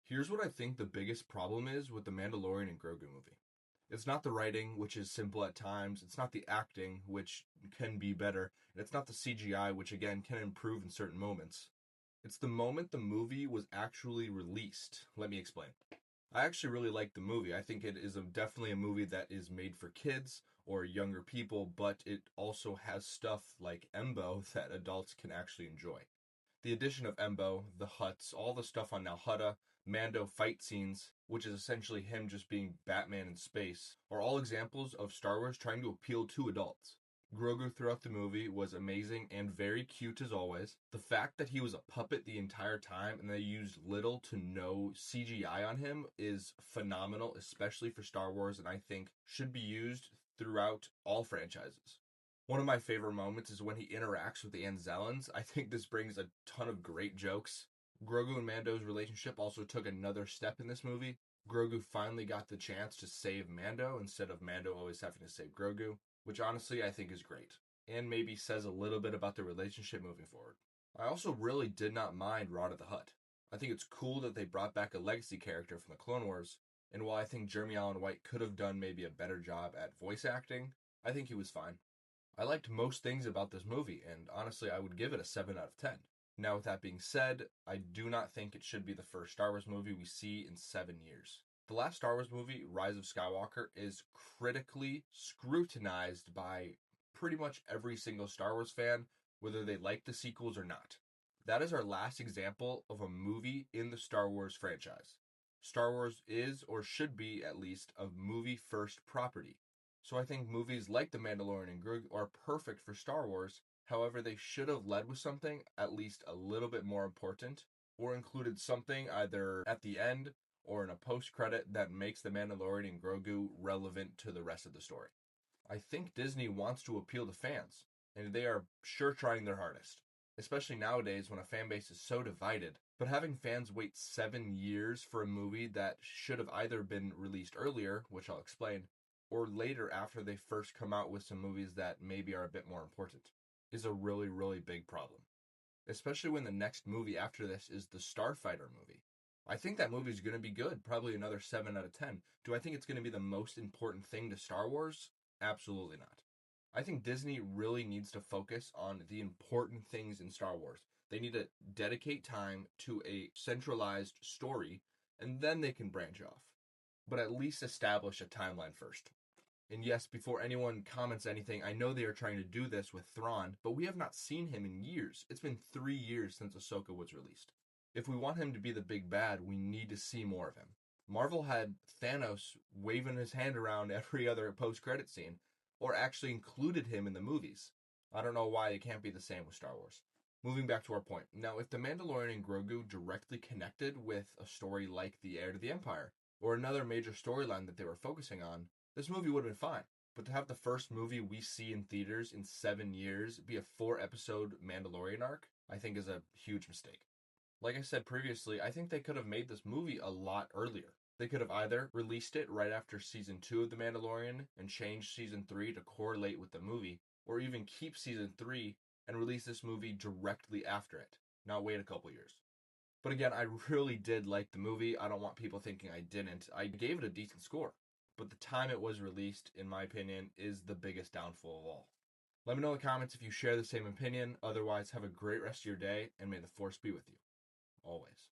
Here's what I think the biggest problem is with the Mandalorian and Grogu movie. It's not the writing, which is simple at times. It's not the acting, which can be better. And it's not the CGI, which again can improve in certain moments. It's the moment the movie was actually released. Let me explain. I actually really like the movie. I think it is definitely a movie that is made for kids or younger people, but it also has stuff like Embo that adults can actually enjoy. The addition of Embo, the Hutts, all the stuff on Nalhutta, Mando fight scenes, which is essentially him just being Batman in space, are all examples of Star Wars trying to appeal to adults. Grogu throughout the movie was amazing and very cute as always. The fact that he was a puppet the entire time and they used little to no CGI on him is phenomenal, especially for Star Wars, and I think should be used throughout all franchises. One of my favorite moments is when he interacts with the Anzellans. I think this brings a ton of great jokes. Grogu and Mando's relationship also took another step in this movie. Grogu finally got the chance to save Mando instead of Mando always having to save Grogu, which honestly I think is great, and maybe says a little bit about the relationship moving forward. I also really did not mind Rotta the Hutt. I think it's cool that they brought back a legacy character from the Clone Wars, and while I think Jeremy Allen White could have done maybe a better job at voice acting, I think he was fine. I liked most things about this movie, and honestly, I would give it a 7 out of 10. Now, with that being said, I do not think it should be the first Star Wars movie we see in 7 years. The last Star Wars movie, Rise of Skywalker, is critically scrutinized by pretty much every single Star Wars fan, whether they like the sequels or not. That is our last example of a movie in the Star Wars franchise. Star Wars is, or should be at least, a movie first property. So I think movies like The Mandalorian and Grogu are perfect for Star Wars. However, they should have led with something at least a little bit more important, or included something either at the end or in a post-credit that makes The Mandalorian and Grogu relevant to the rest of the story. I think Disney wants to appeal to fans, and they are sure trying their hardest, especially nowadays when a fan base is so divided. But having fans wait 7 years for a movie that should have either been released earlier, which I'll explain, or later after they first come out with some movies that maybe are a bit more important, is a really, really big problem. Especially when the next movie after this is the Starfighter movie. I think that movie is going to be good, probably another 7 out of 10. Do I think it's going to be the most important thing to Star Wars? Absolutely not. I think Disney really needs to focus on the important things in Star Wars. They need to dedicate time to a centralized story, and then they can branch off. But at least establish a timeline first. And yes, before anyone comments anything, I know they are trying to do this with Thrawn, but we have not seen him in years. It's been 3 years since Ahsoka was released. If we want him to be the big bad, we need to see more of him. Marvel had Thanos waving his hand around every other post-credit scene, or actually included him in the movies. I don't know why it can't be the same with Star Wars. Moving back to our point. Now, if The Mandalorian and Grogu directly connected with a story like The Heir to the Empire, or another major storyline that they were focusing on, this movie would have been fine. But to have the first movie we see in theaters in 7 years be a 4 episode Mandalorian arc, I think is a huge mistake. Like I said previously, I think they could have made this movie a lot earlier. They could have either released it right after season 2 of The Mandalorian and changed season 3 to correlate with the movie, or even keep season 3 and release this movie directly after it, not wait a couple years. But again, I really did like the movie. I don't want people thinking I didn't. I gave it a decent score. But the time it was released, in my opinion, is the biggest downfall of all. Let me know in the comments if you share the same opinion. Otherwise, have a great rest of your day, and may the Force be with you. Always.